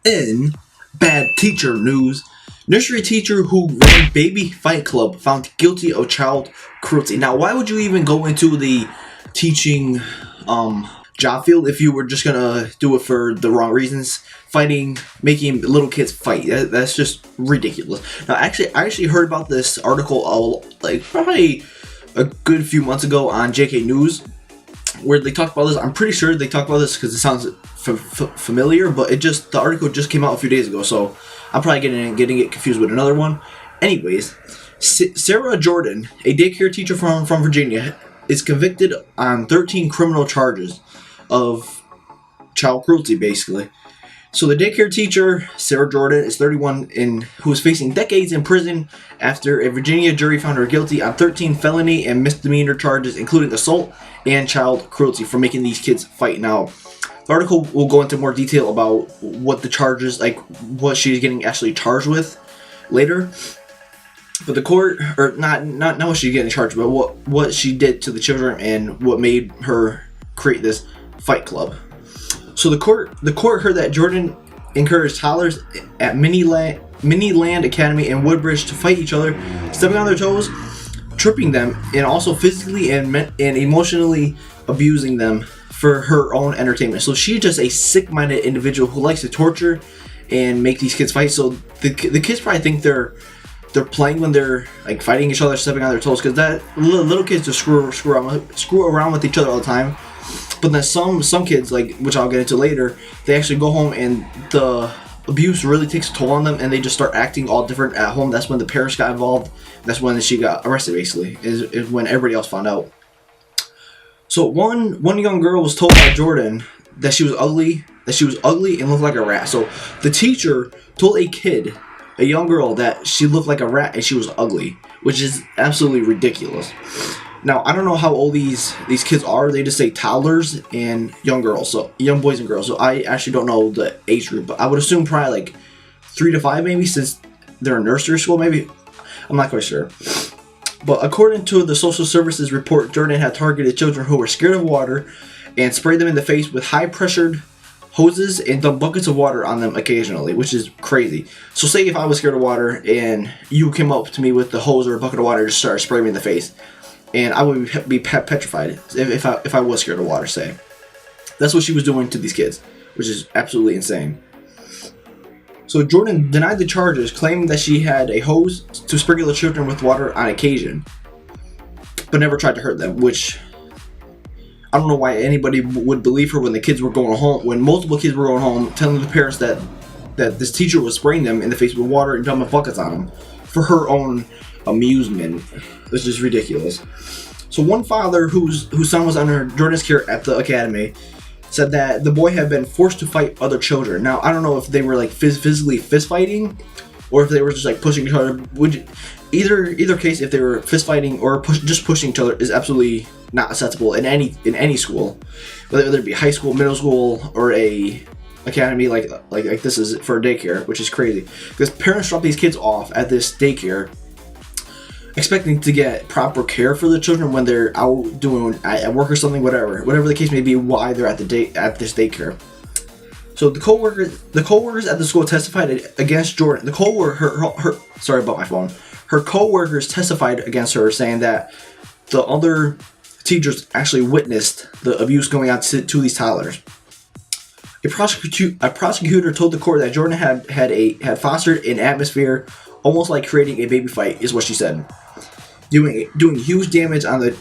In bad teacher news, nursery teacher who ran baby fight club found guilty of child cruelty. Now, why would you even go into the teaching job field if you were just gonna do it for the wrong reasons? Fighting, making little kids fight. That's just ridiculous. Now, I actually heard about this article like probably a good few months ago on JK News, where they talked about this. I'm pretty sure they talked about this because it sounds familiar, but the article just came out a few days ago, so I'm probably getting it confused with another one. Anyways, Sarah Jordan, a daycare teacher from Virginia, is convicted on 13 criminal charges of child cruelty, basically. So the daycare teacher, Sarah Jordan, is 31 who is facing decades in prison after a Virginia jury found her guilty on 13 felony and misdemeanor charges, including assault and child cruelty, for making these kids fight. Now, the article will go into more detail about what the charges, like what she's getting actually charged with later. But the court, or not what she's getting charged, but what she did to the children and what made her create this fight club. So the court heard that Jordan encouraged toddlers at Mini Land Academy in Woodbridge to fight each other, stepping on their toes, tripping them, and also physically and emotionally abusing them for her own entertainment. So she's just a sick-minded individual who likes to torture and make these kids fight. So the kids probably think they're playing when they're like fighting each other, stepping on their toes, because that little kids just screw around with each other all the time. But then some kids, like, which I'll get into later, they actually go home and the abuse really takes a toll on them, and they just start acting all different at home. That's when the parents got involved. That's when she got arrested, basically, is when everybody else found out. So one young girl was told by Jordan that she was ugly and looked like a rat. So the teacher told a young girl, that she looked like a rat and she was ugly, which is absolutely ridiculous. Now, I don't know how old these kids are. They just say toddlers and young girls, so young boys and girls. So I actually don't know the age group, but I would assume probably like 3 to 5, maybe, since they're in nursery school. Maybe, I'm not quite sure. But according to the social services report, Jordan had targeted children who were scared of water and sprayed them in the face with high-pressured hoses and dumped buckets of water on them occasionally, which is crazy. So say if I was scared of water and you came up to me with the hose or a bucket of water and just started spraying me in the face, and I would be petrified if I was scared of water, say. That's what she was doing to these kids, which is absolutely insane. So Jordan denied the charges, claiming that she had a hose to sprinkle the children with water on occasion, but never tried to hurt them, which I don't know why anybody would believe her when the kids were going home, when multiple kids were going home, telling the parents that this teacher was spraying them in the face with water and dumping buckets on them for her own amusement. This is ridiculous. So one father whose son was under Jordan's care at the academy said that the boy had been forced to fight other children. Now, I don't know if they were like physically fist fighting, or if they were just like pushing each other. Either case, if they were fist fighting or just pushing each other, is absolutely not acceptable in any school, whether it be high school, middle school, or a academy like this is for a daycare, which is crazy. Because parents drop these kids off at this daycare expecting to get proper care for the children when they're out doing at work or something, whatever the case may be, why they're at this daycare. So the co-workers at the school testified against Jordan. Sorry about my phone. Her co-workers testified against her, saying that the other teachers actually witnessed the abuse going on to these toddlers. A prosecutor told the court that Jordan had fostered an atmosphere almost like creating a baby fight, is what she said, doing huge damage on the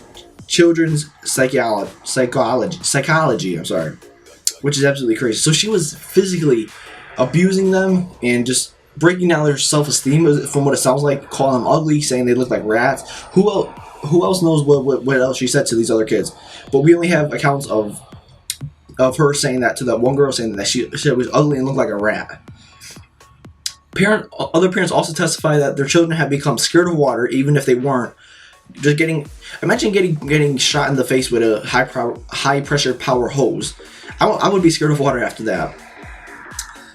children's psychology. I'm sorry, which is absolutely crazy. So she was physically abusing them and just breaking down their self-esteem, from what it sounds like, calling them ugly, saying they look like rats. Who else knows what else she said to these other kids? But we only have accounts of her saying that to that one girl, saying that she was ugly and looked like a rat. Other parents also testify that their children had become scared of water, even if they weren't. Just imagine getting shot in the face with a high pressure power hose. I would be scared of water after that.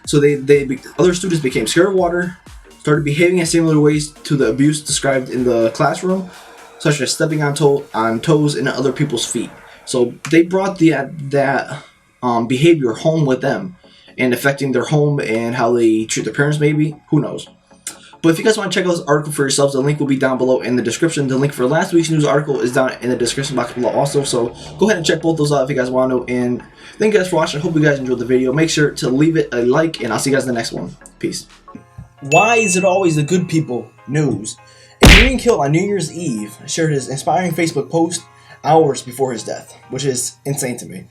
So other students became scared of water, started behaving in similar ways to the abuse described in the classroom, such as stepping on toes and other people's feet. So they brought that behavior home with them, and affecting their home and how they treat their parents, maybe. Who knows? But if you guys want to check out this article for yourselves, the link will be down below in the description. The link for last week's news article is down in the description box below also. So go ahead and check both those out if you guys want to. And thank you guys for watching. I hope you guys enjoyed the video. Make sure to leave it a like, and I'll see you guys in the next one. Peace. Why is it always the good people news? A Marine killed on New Year's Eve shared his inspiring Facebook post hours before his death, which is insane to me.